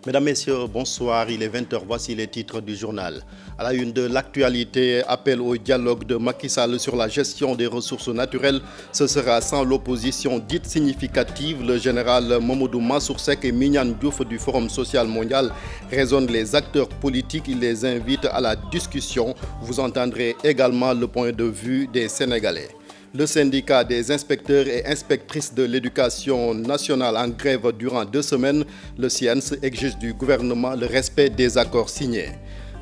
Mesdames, Messieurs, bonsoir. Il est 20h. Voici les titres du journal. À la une de l'actualité, appel au dialogue de Macky Sall sur la gestion des ressources naturelles. Ce sera sans l'opposition dite significative. Le général Mamadou Mansour Seck et Mignane Diouf du Forum social mondial raisonnent les acteurs politiques. Ils les invitent à la discussion. Vous entendrez également le point de vue des Sénégalais. Le syndicat des inspecteurs et inspectrices de l'éducation nationale en grève durant 2 semaines, le SIENS exige du gouvernement le respect des accords signés.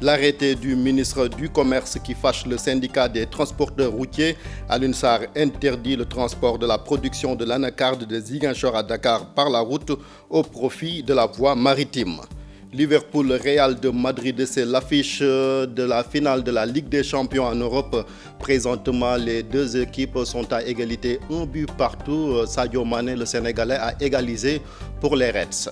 L'arrêté du ministre du Commerce qui fâche le syndicat des transporteurs routiers, Alioune Sarr interdit le transport de la production de l'anacarde de Ziguinchor à Dakar par la route au profit de la voie maritime. Liverpool-Real de Madrid, c'est l'affiche de la finale de la Ligue des Champions en Europe. Présentement, les deux équipes sont à égalité, un but partout. Sadio Mané, le Sénégalais, a égalisé pour les Reds.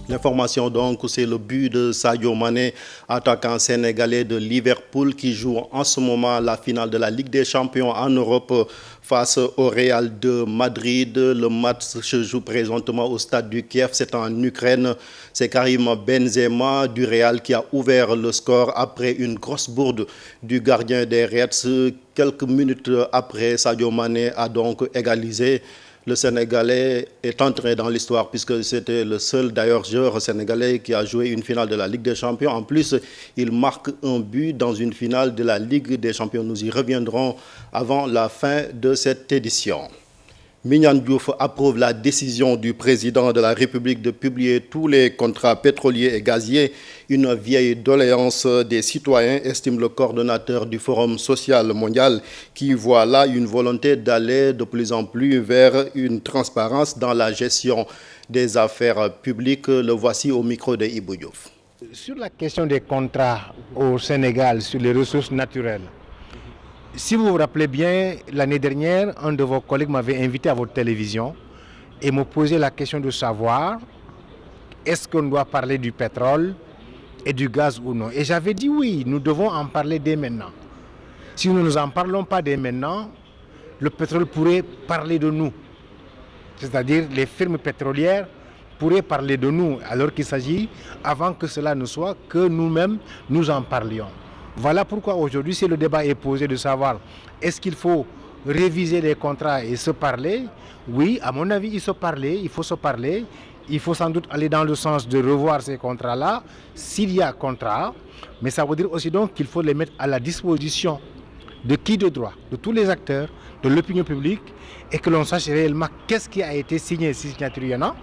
L'information donc, c'est le but de Sadio Mané, attaquant sénégalais de Liverpool qui joue en ce moment la finale de la Ligue des Champions en Europe face au Real de Madrid. Le match se joue présentement au stade du Kiev, c'est en Ukraine. C'est Karim Benzema du Real qui a ouvert le score après une grosse bourde du gardien des Reds. Quelques minutes après, Sadio Mané a donc égalisé. Le Sénégalais est entré dans l'histoire puisque c'était le seul d'ailleurs joueur sénégalais qui a joué une finale de la Ligue des Champions. En plus, il marque un but dans une finale de la Ligue des Champions. Nous y reviendrons avant la fin de cette édition. Mignane Diouf approuve la décision du président de la République de publier tous les contrats pétroliers et gaziers. Une vieille doléance des citoyens, estime le coordonnateur du Forum social mondial, qui voit là une volonté d'aller de plus en plus vers une transparence dans la gestion des affaires publiques. Le voici au micro de Ibou Diouf. Sur la question des contrats au Sénégal sur les ressources naturelles, si vous vous rappelez bien, l'année dernière, un de vos collègues m'avait invité à votre télévision et me posait la question de savoir est-ce qu'on doit parler du pétrole et du gaz ou non. Et j'avais dit oui, nous devons en parler dès maintenant. Si nous ne en parlons pas dès maintenant, le pétrole pourrait parler de nous. C'est-à-dire les firmes pétrolières pourraient parler de nous alors qu'il s'agit, avant que cela ne soit, que nous-mêmes nous en parlions. Voilà pourquoi aujourd'hui, si le débat est posé de savoir est-ce qu'il faut réviser les contrats et se parler, oui, à mon avis, il faut se parler. Il faut sans doute aller dans le sens de revoir ces contrats-là, s'il y a contrat, mais ça veut dire aussi donc qu'il faut les mettre à la disposition de qui de droit, de tous les acteurs, de l'opinion publique, et que l'on sache réellement qu'est-ce qui a été signé, si signature il y en a,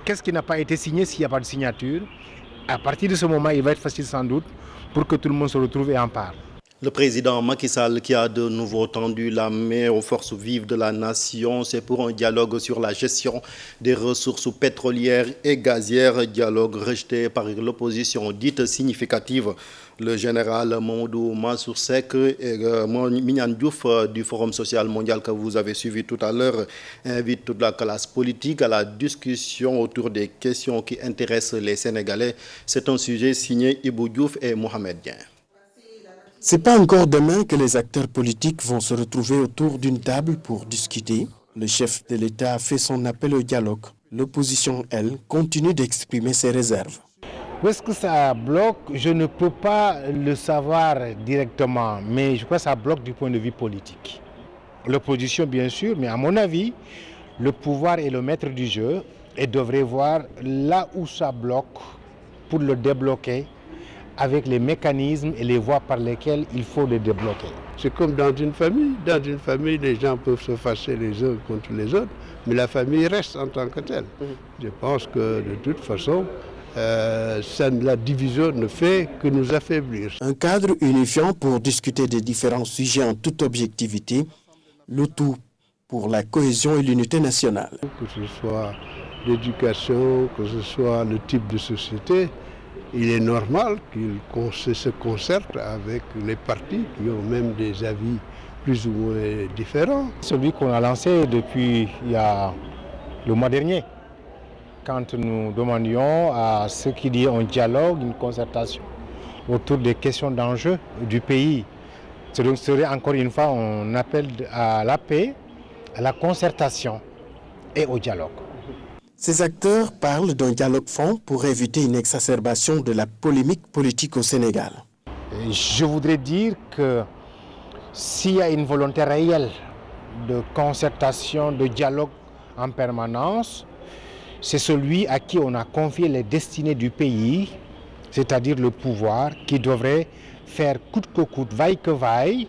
qu'est-ce qui n'a pas été signé s'il n'y a pas de signature. À partir de ce moment, il va être facile sans doute pour que tout le monde se retrouve et en parle. Le président Macky Sall qui a de nouveau tendu la main aux forces vives de la nation, c'est pour un dialogue sur la gestion des ressources pétrolières et gazières, dialogue rejeté par l'opposition dite significative. Le général Mamadou Mansour Seck et Mignane Diouf du Forum social mondial que vous avez suivi tout à l'heure invitent toute la classe politique à la discussion autour des questions qui intéressent les Sénégalais. C'est un sujet signé Ibou Diouf et Mohamed Dien. C'est pas encore demain que les acteurs politiques vont se retrouver autour d'une table pour discuter. Le chef de l'État a fait son appel au dialogue. L'opposition, elle, continue d'exprimer ses réserves. Où est-ce que ça bloque? Je ne peux pas le savoir directement, mais je crois que ça bloque du point de vue politique. L'opposition, bien sûr, mais à mon avis, le pouvoir est le maître du jeu et devrait voir là où ça bloque pour le débloquer, avec les mécanismes et les voies par lesquelles il faut les débloquer. C'est comme dans une famille. Dans une famille, les gens peuvent se fâcher les uns contre les autres, mais la famille reste en tant que telle. Je pense que de toute façon, la division ne fait que nous affaiblir. Un cadre unifiant pour discuter des différents sujets en toute objectivité, le tout pour la cohésion et l'unité nationale. Que ce soit l'éducation, que ce soit le type de société, il est normal qu'il se concerte avec les partis qui ont même des avis plus ou moins différents. Celui qu'on a lancé depuis le mois dernier, quand nous demandions à ceux qui disent un dialogue, une concertation, autour des questions d'enjeux du pays. Donc, ce serait encore une fois un appel à la paix, à la concertation et au dialogue. Ces acteurs parlent d'un dialogue franc pour éviter une exacerbation de la polémique politique au Sénégal. Je voudrais dire que s'il y a une volonté réelle de concertation, de dialogue en permanence, c'est celui à qui on a confié les destinées du pays, c'est-à-dire le pouvoir, qui devrait faire coûte que coûte, vaille que vaille,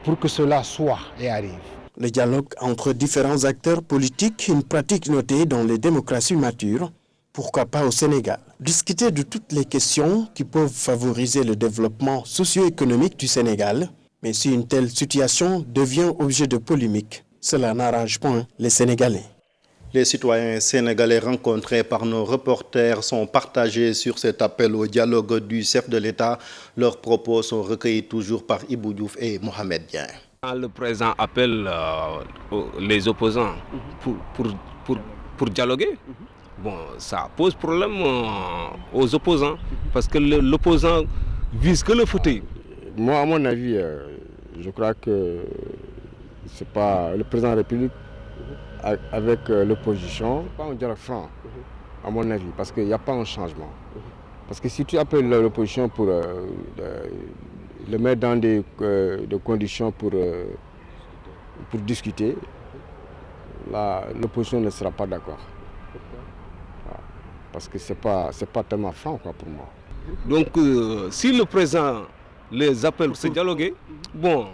pour que cela soit et arrive. Le dialogue entre différents acteurs politiques, une pratique notée dans les démocraties matures, pourquoi pas au Sénégal. Discuter de toutes les questions qui peuvent favoriser le développement socio-économique du Sénégal, mais si une telle situation devient objet de polémique, cela n'arrange point les Sénégalais. Les citoyens sénégalais rencontrés par nos reporters sont partagés sur cet appel au dialogue du chef de l'État. Leurs propos sont recueillis toujours par Ibou Diouf et Mohamed Dieng. Le président appelle les opposants pour dialoguer. Bon, ça pose problème aux opposants parce que l'opposant vise que le fauteuil. Moi, à mon avis, je crois que c'est pas le président de la République avec l'opposition, pas un dialogue franc, à mon avis, parce qu'il n'y a pas un changement. Parce que si tu appelles l'opposition pour le mettre dans des conditions pour discuter, l'opposition ne sera pas d'accord. Parce que c'est pas tellement franc quoi, pour moi. Donc si le président les appelle pour se dialoguer, bon,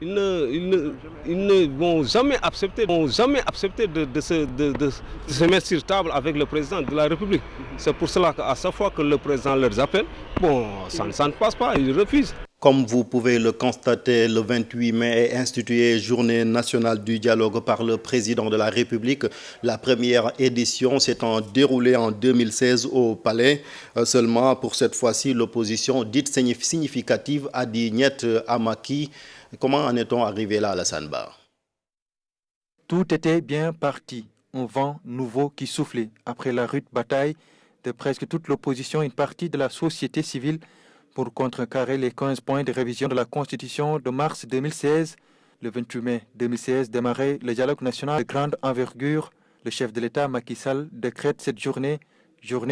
ils ne vont jamais accepter de se mettre sur table avec le président de la République. C'est pour cela qu'à chaque fois que le président les appelle, bon, ça ne passe pas, ils refusent. Comme vous pouvez le constater, le 28 mai est instituée Journée nationale du dialogue par le président de la République. La première édition s'étant déroulée en 2016 au Palais. Seulement, pour cette fois-ci, l'opposition dite significative a dit niet à Macky. Comment en est-on arrivé là, Alassane Ba? Tout était bien parti. Un vent nouveau qui soufflait. Après la rude bataille de presque toute l'opposition, une partie de la société civile pour contrecarrer les 15 points de révision de la Constitution de mars 2016. Le 28 mai 2016 démarrait le dialogue national de grande envergure. Le chef de l'État, Macky Sall, décrète cette journée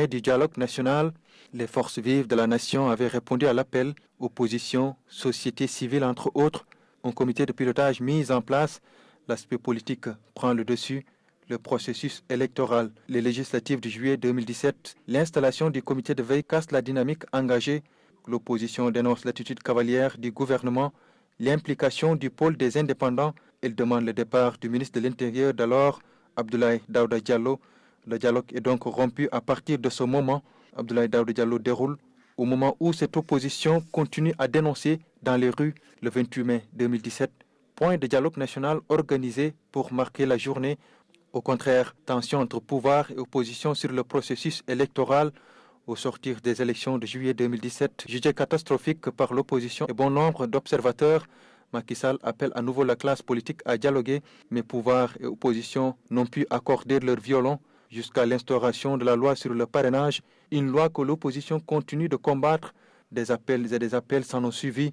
du dialogue national. Les forces vives de la nation avaient répondu à l'appel. Opposition, société civile, entre autres. Un comité de pilotage mis en place. L'aspect politique prend le dessus. Le processus électoral, les législatives de juillet 2017, l'installation du comité de veille casse la dynamique engagée. L'opposition dénonce l'attitude cavalière du gouvernement, l'implication du pôle des indépendants. Elle demande le départ du ministre de l'Intérieur d'alors, Abdoulaye Daouda Diallo. Le dialogue est donc rompu à partir de ce moment. Abdoulaye Daouda Diallo déroule au moment où cette opposition continue à dénoncer dans les rues le 28 mai 2017. Point de dialogue national organisé pour marquer la journée. Au contraire, tension entre pouvoir et opposition sur le processus électoral au sortir des élections de juillet 2017, jugé catastrophique par l'opposition et bon nombre d'observateurs. Macky Sall appelle à nouveau la classe politique à dialoguer, mais pouvoir et opposition n'ont pu accorder leur violon jusqu'à l'instauration de la loi sur le parrainage, une loi que l'opposition continue de combattre. Des appels et des appels s'en ont suivi,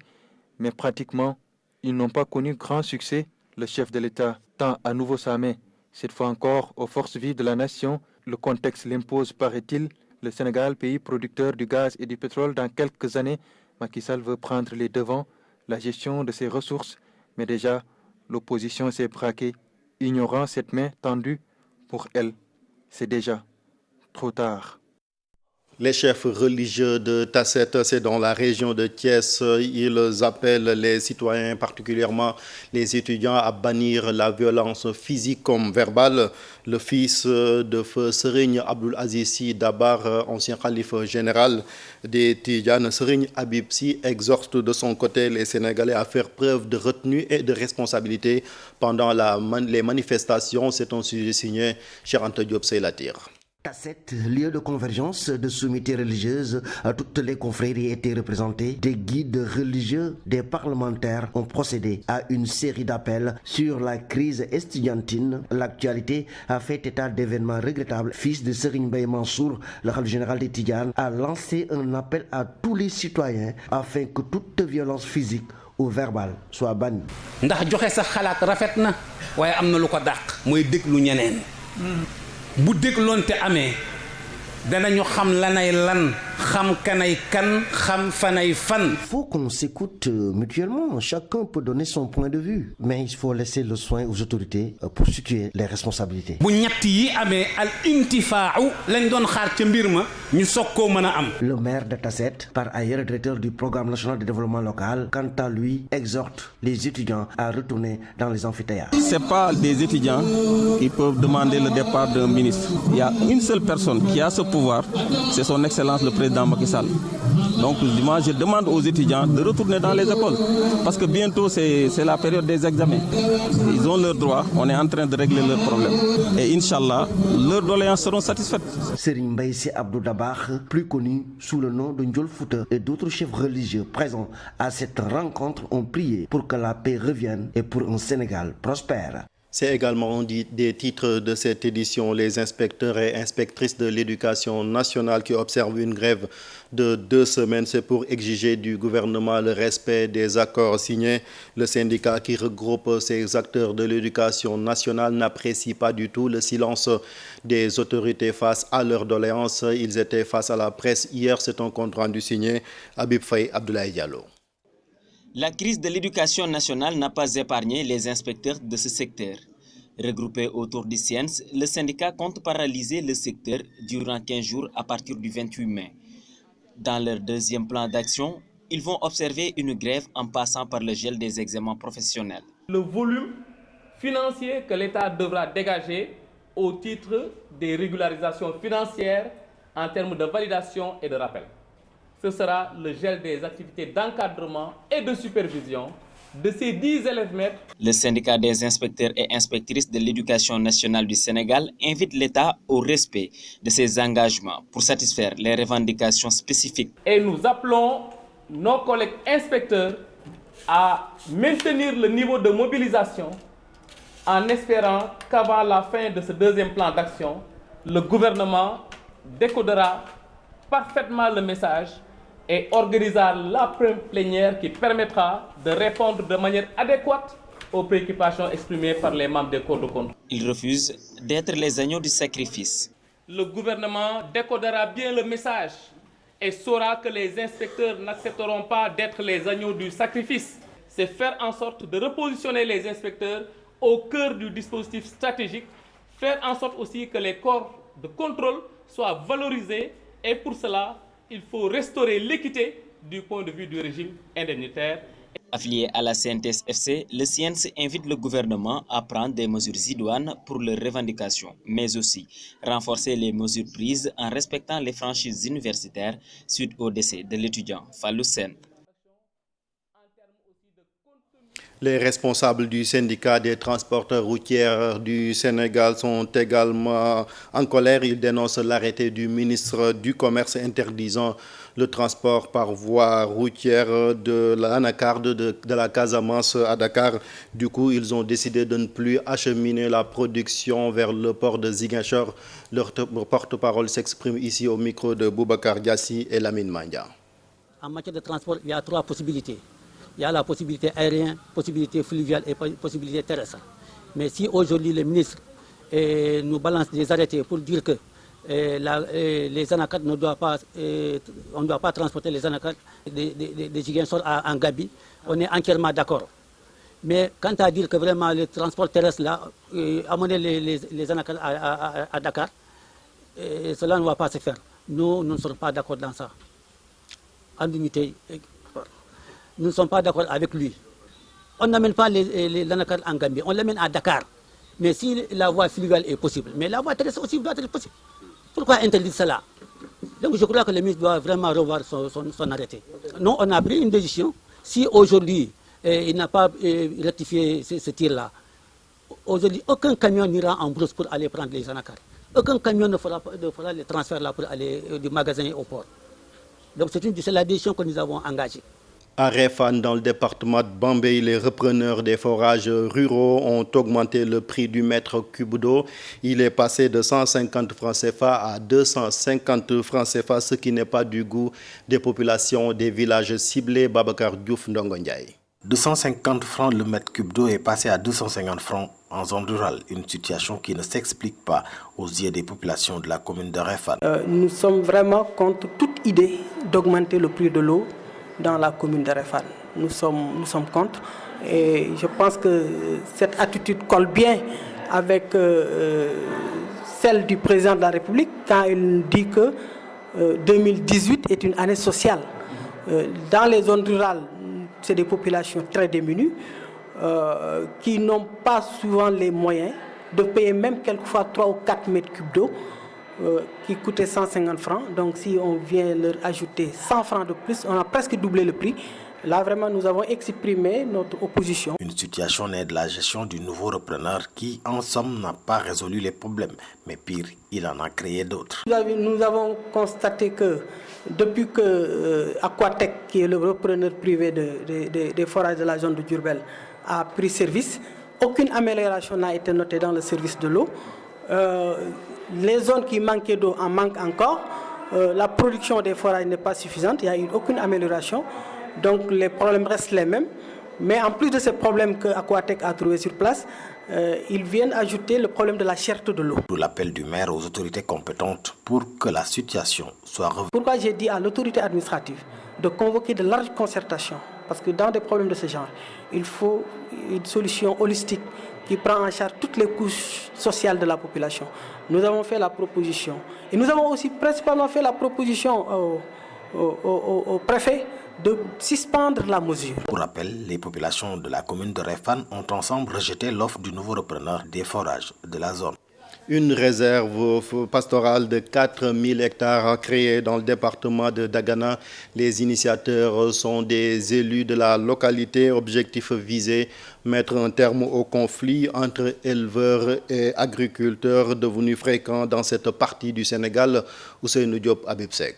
mais pratiquement, ils n'ont pas connu grand succès. Le chef de l'État tend à nouveau sa main, cette fois encore aux forces vives de la nation. Le contexte l'impose, paraît-il. Le Sénégal, pays producteur du gaz et du pétrole, dans quelques années, Macky Sall veut prendre les devants, la gestion de ses ressources. Mais déjà, l'opposition s'est braquée, ignorant cette main tendue. Pour elle, c'est déjà trop tard. Les chefs religieux de Tasset, c'est dans la région de Thiès. Ils appellent les citoyens, particulièrement les étudiants, à bannir la violence physique comme verbale. Le fils de feu Serigne Abdoul Aziz Sy Dabar, ancien calife général des Tidjanes, Serigne Habib Sy, exhorte de son côté les Sénégalais à faire preuve de retenue et de responsabilité pendant les manifestations. C'est un sujet signé Cheikh Anta Diop Seylatir. Tasset, lieu de convergence de sommités religieuses, toutes les confréries étaient représentées. Des guides religieux, des parlementaires ont procédé à une série d'appels sur la crise estudiantine. L'actualité a fait état d'événements regrettables. Fils de Serigne Mbaye Mansour, le khalife général des Tidianes, a lancé un appel à tous les citoyens afin que toute violence physique ou verbale soit bannie. ndax joxe sa xalaat rafet na waaye am na lu ko dàq mooy déglu ñeneen bu dégloonte amee danañu xam lanay lan xam kanay kan xam fanay fan. Il faut qu'on s'écoute mutuellement. Chacun peut donner son point de vue, mais il faut laisser le soin aux autorités pour situer les responsabilités. bu ñett yi amee al intifaa'u lañ doon xaar ca mbir ma ñu soog koo mën a am. Le maire de Tasset, par ailleurs directeur du programme national de développement local, quant à lui, exhorte les étudiants à retourner dans les amphithéâtres. C'est pas des étudiants qui peuvent demander le départ d'un ministre. Il y a une seule personne qui a ce pouvoir, c'est son excellence le président Macky Sall. Donc moi je demande aux étudiants de retourner dans les écoles parce que bientôt c'est la période des examens. Ils ont leurs droits, on est en train de régler leurs problèmes. Et Inch'Allah, leurs doléances seront satisfaites. Serigne Mbaye Sy Abdou Dabakh, plus connu sous le nom de Ndiol Fouta, et d'autres chefs religieux présents à cette rencontre ont prié pour que la paix revienne et pour un Sénégal prospère. C'est également des titres de cette édition. Les inspecteurs et inspectrices de l'éducation nationale qui observent une grève de 2 semaines. C'est pour exiger du gouvernement le respect des accords signés. Le syndicat qui regroupe ces acteurs de l'éducation nationale n'apprécie pas du tout le silence des autorités face à leurs doléances. Ils étaient face à la presse hier. C'est un compte rendu signé Habib Faye Abdoulaye Diallo. La crise de l'éducation nationale n'a pas épargné les inspecteurs de ce secteur. Regroupés autour du SIENS, le syndicat compte paralyser le secteur durant 15 jours à partir du 28 mai. Dans leur deuxième plan d'action, ils vont observer une grève en passant par le gel des examens professionnels. Le volume financier que l'État devra dégager au titre des régularisations financières en termes de validation et de rappel. Ce sera le gel des activités d'encadrement et de supervision de ces 10 élèves maîtres. Le syndicat des inspecteurs et inspectrices de l'éducation nationale du Sénégal invite l'État au respect de ses engagements pour satisfaire les revendications spécifiques. Et nous appelons nos collègues inspecteurs à maintenir le niveau de mobilisation en espérant qu'avant la fin de ce deuxième plan d'action, le gouvernement décodera parfaitement le message et organisera la plénière qui permettra de répondre de manière adéquate aux préoccupations exprimées par les membres des corps de contrôle. Ils refusent d'être les agneaux du sacrifice. Le gouvernement décodera bien le message et saura que les inspecteurs n'accepteront pas d'être les agneaux du sacrifice. C'est faire en sorte de repositionner les inspecteurs au cœur du dispositif stratégique, faire en sorte aussi que les corps de contrôle soient valorisés et pour cela, il faut restaurer l'équité du point de vue du régime indemnitaire. Affilié à la CNTS-FC, le SIENS invite le gouvernement à prendre des mesures idoines pour leurs revendications, mais aussi renforcer les mesures prises en respectant les franchises universitaires suite au décès de l'étudiant Fallou Sène. Les responsables du syndicat des transporteurs routiers du Sénégal sont également en colère. Ils dénoncent l'arrêté du ministre du Commerce interdisant le transport par voie routière de l'anacarde de la Casamance à Dakar. Du coup, ils ont décidé de ne plus acheminer la production vers le port de Ziguinchor. Leur porte-parole s'exprime ici au micro de Boubacar Diassi et Lamine Mandia. En matière de transport, il y a 3 possibilités. Il y a la possibilité aérienne, possibilité fluviale et possibilité terrestre. Mais si aujourd'hui le ministre nous balance des arrêtés pour dire que les anacards ne doivent pas, on ne doit pas transporter les anacards de Ziguinchor en Gabi, on est entièrement d'accord. Mais quant à dire que vraiment le transport terrestre là, amener les anacards à Dakar, cela ne va pas se faire. Nous ne sommes pas d'accord dans ça. En unité. Nous ne sommes pas d'accord avec lui. On n'amène pas les anacards en Gambie, on l'amène à Dakar. Mais si la voie fluviale est possible, mais la voie terrestre aussi doit être possible. Pourquoi interdire cela? Donc je crois que le ministre doit vraiment revoir son arrêté. Nous, on a pris une décision. Si aujourd'hui, il n'a pas rectifié ce tir-là, aujourd'hui, aucun camion n'ira en brousse pour aller prendre les anacards. Aucun camion ne fera les transferts là pour aller du magasin au port. Donc c'est la décision que nous avons engagée. À Réfane, dans le département de Bambey, les repreneurs des forages ruraux ont augmenté le prix du mètre cube d'eau. Il est passé de 150 francs CFA à 250 francs CFA, ce qui n'est pas du goût des populations des villages ciblés. Babacar Diouf Ndongo Ndiaye. 250 francs le mètre cube d'eau est passé à 250 francs en zone rurale. Une situation qui ne s'explique pas aux yeux des populations de la commune de Réfane. Nous sommes vraiment contre toute idée d'augmenter le prix de l'eau dans la commune de Réfane. Nous sommes contre et je pense que cette attitude colle bien avec celle du président de la République quand il dit que 2018 est une année sociale. Dans les zones rurales, c'est des populations très démunies qui n'ont pas souvent les moyens de payer même quelquefois 3 ou 4 mètres cubes d'eau qui coûtait 150 francs. Donc si on vient leur ajouter 100 francs de plus, on a presque doublé le prix. Là vraiment nous avons exprimé notre opposition. Une situation née de la gestion du nouveau repreneur qui en somme n'a pas résolu les problèmes. Mais pire, il en a créé d'autres. Nous avons constaté que depuis que Aquatec, qui est le repreneur privé des forages de la zone de Diourbel, a pris service, aucune amélioration n'a été notée dans le service de l'eau. Les zones qui manquaient d'eau en manquent encore. La production des forages n'est pas suffisante. Il n'y a eu aucune amélioration. Donc les problèmes restent les mêmes. Mais en plus de ces problèmes que Aquatec a trouvés sur place, ils viennent ajouter le problème de la cherté de l'eau. L'appel du maire aux autorités compétentes pour que la situation soit revenue. Pourquoi j'ai dit à l'autorité administrative de convoquer de larges concertations? Parce que dans des problèmes de ce genre, il faut une solution holistique qui prend en charge toutes les couches sociales de la population. Nous avons fait la proposition. Et nous avons aussi principalement fait la proposition au préfet de suspendre la mesure. Pour rappel, les populations de la commune de Réfane ont ensemble rejeté l'offre du nouveau repreneur des forages de la zone. Une réserve pastorale de 4000 hectares créée dans le département de Dagana. Les initiateurs sont des élus de la localité. Objectif visé, mettre un terme au conflit entre éleveurs et agriculteurs devenus fréquents dans cette partie du Sénégal. Ousseynou Diop, Habib Seck.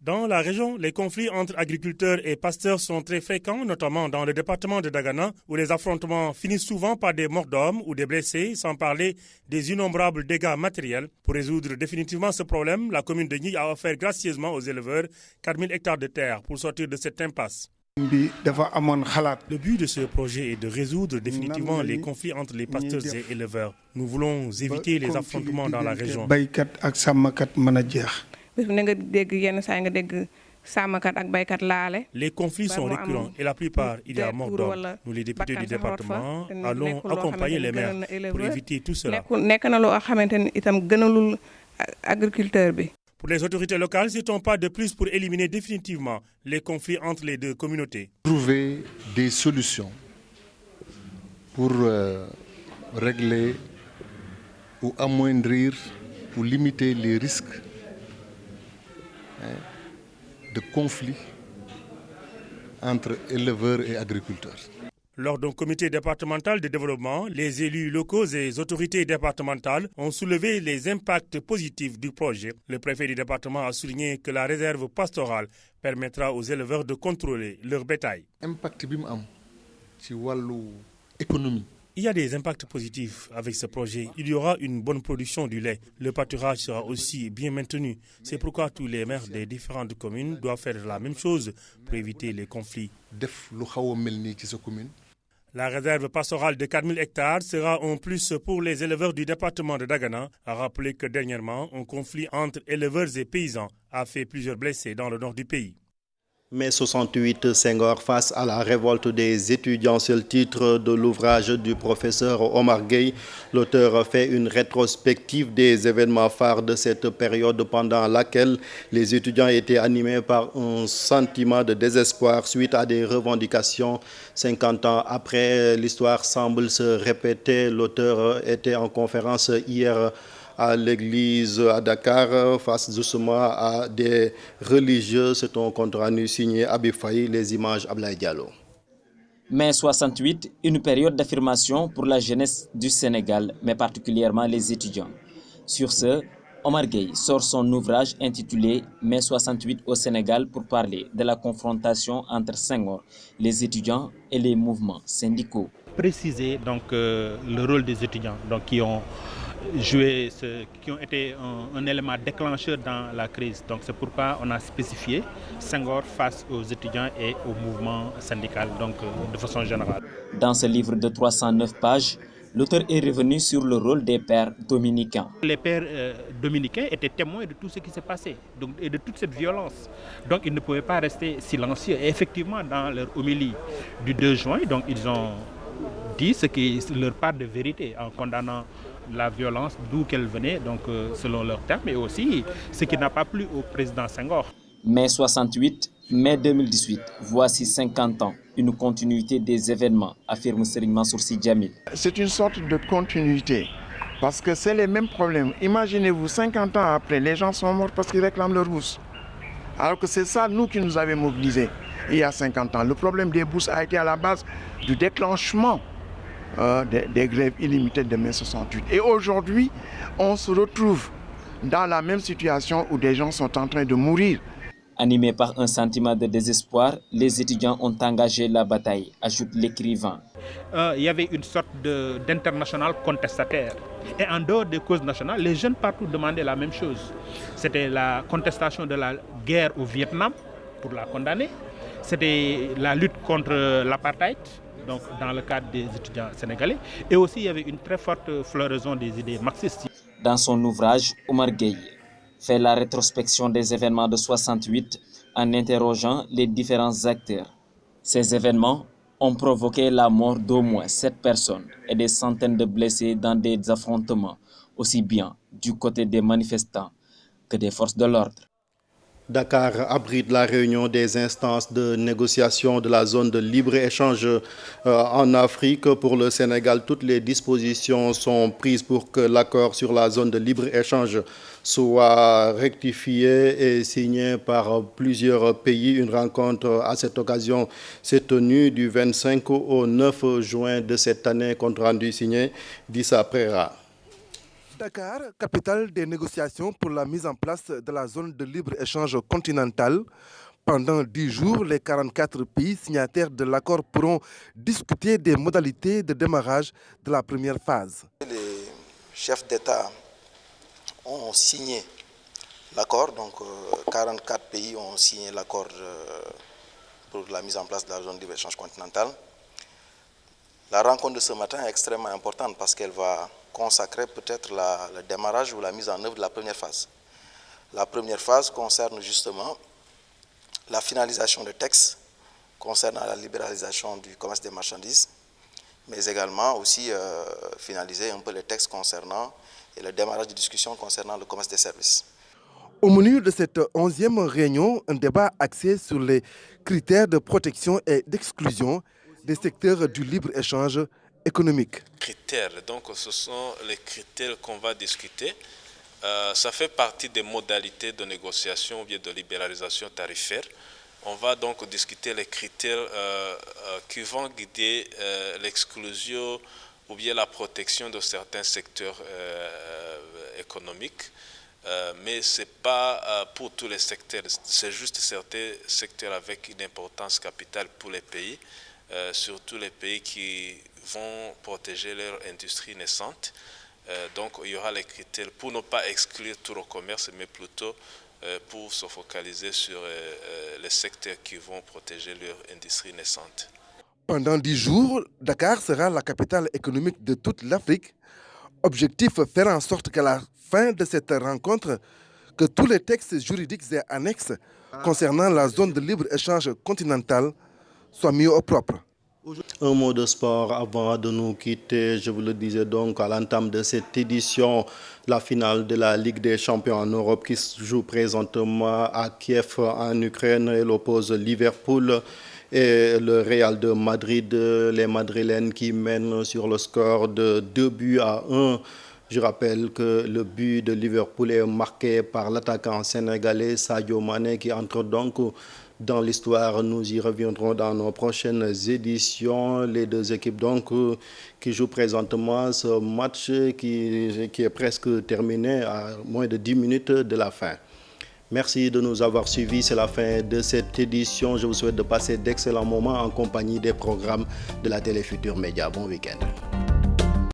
Dans la région, les conflits entre agriculteurs et pasteurs sont très fréquents, notamment dans le département de Dagana, où les affrontements finissent souvent par des morts d'hommes ou des blessés, sans parler des innombrables dégâts matériels. Pour résoudre définitivement ce problème, la commune de Nyi a offert gracieusement aux éleveurs 4000 hectares de terre pour sortir de cette impasse. Le but de ce projet est de résoudre définitivement les conflits entre les pasteurs et éleveurs. Nous voulons éviter les affrontements dans la région. Les conflits sont récurrents et la plupart, il y a mort d'hommes. Nous, les députés du département, allons accompagner les maires pour éviter tout cela. Pour les autorités locales, c'est un pas de plus pour éliminer définitivement les conflits entre les deux communautés. Trouver des solutions pour régler ou amoindrir ou limiter les risques de conflits entre éleveurs et agriculteurs. Lors d'un comité départemental de développement, les élus locaux et les autorités départementales ont soulevé les impacts positifs du projet. Le préfet du département a souligné que la réserve pastorale permettra aux éleveurs de contrôler leur bétail. Il y a des impacts positifs avec ce projet. Il y aura une bonne production du lait. Le pâturage sera aussi bien maintenu. C'est pourquoi tous les maires des différentes communes doivent faire la même chose pour éviter les conflits. La réserve pastorale de 4000 hectares sera en plus pour les éleveurs du département de Dagana. A rappelé que dernièrement, un conflit entre éleveurs et paysans a fait plusieurs blessés dans le nord du pays. Mai 68, Senghor face à la révolte des étudiants, c'est le titre de l'ouvrage du professeur Omar Gueye. L'auteur fait une rétrospective des événements phares de cette période pendant laquelle les étudiants étaient animés par un sentiment de désespoir suite à des revendications. 50 ans après, l'histoire semble se répéter. L'auteur était en conférence hier à l'église à Dakar, face justement à des religieux. C'est un compte rendu signé Habib Faye, les images Ablaye Diallo. Mai 68, une période d'affirmation pour la jeunesse du Sénégal, mais particulièrement les étudiants. Sur ce, Omar Gueye sort son ouvrage intitulé Mai 68 au Sénégal pour parler de la confrontation entre Senghor, les étudiants et les mouvements syndicaux. Préciser donc le rôle des étudiants donc, qui ont été un élément déclencheur dans la crise. Donc c'est pourquoi on a spécifié Senghor face aux étudiants et au mouvement syndical, donc de façon générale. Dans ce livre de 309 pages, l'auteur est revenu sur le rôle des pères dominicains. Les pères dominicains étaient témoins de tout ce qui s'est passé et de toute cette violence. Donc ils ne pouvaient pas rester silencieux. Et effectivement, dans leur homélie du 2 juin, donc, ils ont dit ce qui est leur part de vérité en condamnant la violence d'où qu'elle venait, donc selon leurs termes, et aussi ce qui n'a pas plu au président Senghor. Mai 68, mai 2018, voici 50 ans, une continuité des événements, affirme Serigne Mansour Sy Djamil. C'est une sorte de continuité, parce que c'est les mêmes problèmes. Imaginez-vous, 50 ans après, les gens sont morts parce qu'ils réclament leur bourse. Alors que c'est ça, nous, qui nous avait mobilisés il y a 50 ans. Le problème des bourses a été à la base du déclenchement des grèves illimitées de mai 68. Et aujourd'hui, on se retrouve dans la même situation où des gens sont en train de mourir. Animés par un sentiment de désespoir, les étudiants ont engagé la bataille, ajoute l'écrivain. Il y avait une sorte d'international contestataire. Et en dehors des causes nationales, les jeunes partout demandaient la même chose. C'était la contestation de la guerre au Vietnam, pour la condamner. C'était la lutte contre l'apartheid, donc dans le cadre des étudiants sénégalais. Et aussi, il y avait une très forte floraison des idées marxistes. Dans son ouvrage, Omar Gueye fait la rétrospection des événements de 68 en interrogeant les différents acteurs. Ces événements ont provoqué la mort d'au moins 7 personnes et des centaines de blessés dans des affrontements, aussi bien du côté des manifestants que des forces de l'ordre. Dakar abrite la réunion des instances de négociation de la zone de libre-échange en Afrique. Pour le Sénégal, toutes les dispositions sont prises pour que l'accord sur la zone de libre-échange soit rectifié et signé par plusieurs pays. Une rencontre à cette occasion s'est tenue du 25 au 9 juin de cette année, compte rendu signé d'Issa Prera. Dakar, capitale des négociations pour la mise en place de la zone de libre-échange continentale. Pendant 10 jours, les 44 pays signataires de l'accord pourront discuter des modalités de démarrage de la première phase. Les chefs d'État ont signé l'accord, donc 44 pays ont signé l'accord pour la mise en place de la zone de libre-échange continentale. La rencontre de ce matin est extrêmement importante parce qu'elle va consacrer peut-être le démarrage ou la mise en œuvre de la première phase. La première phase concerne justement la finalisation de textes concernant la libéralisation du commerce des marchandises, mais également aussi finaliser un peu les textes concernant et le démarrage de discussions concernant le commerce des services. Au menu de cette 11e réunion, un débat axé sur les critères de protection et d'exclusion des secteurs du libre-échange économique. Donc ce sont les critères qu'on va discuter. Ça fait partie des modalités de négociation ou bien de libéralisation tarifaire. On va donc discuter les critères qui vont guider l'exclusion ou bien la protection de certains secteurs économiques. Mais ce n'est pas pour tous les secteurs, c'est juste certains secteurs avec une importance capitale pour les pays, surtout les pays qui vont protéger leur industrie naissante. Donc il y aura les critères pour ne pas exclure tout le commerce, mais plutôt pour se focaliser sur les secteurs qui vont protéger leur industrie naissante. Pendant 10 jours, Dakar sera la capitale économique de toute l'Afrique. Objectif, faire en sorte qu'à la fin de cette rencontre, que tous les textes juridiques et annexes concernant la zone de libre-échange continentale soient mis au propre. Un mot de sport avant de nous quitter. Je vous le disais donc à l'entame de cette édition, la finale de la Ligue des champions en Europe qui se joue présentement à Kiev en Ukraine. Elle oppose Liverpool et le Real de Madrid. Les Madrilènes qui mènent sur le score de 2-1. Je rappelle que le but de Liverpool est marqué par l'attaquant sénégalais Sadio Mané qui entre donc dans l'histoire. Nous y reviendrons dans nos prochaines éditions. Les deux équipes donc qui jouent présentement ce match qui est presque terminé à moins de 10 minutes de la fin. Merci de nous avoir suivis. C'est la fin de cette édition. Je vous souhaite de passer d'excellents moments en compagnie des programmes de la Télé Futurs Médias. Bon week-end.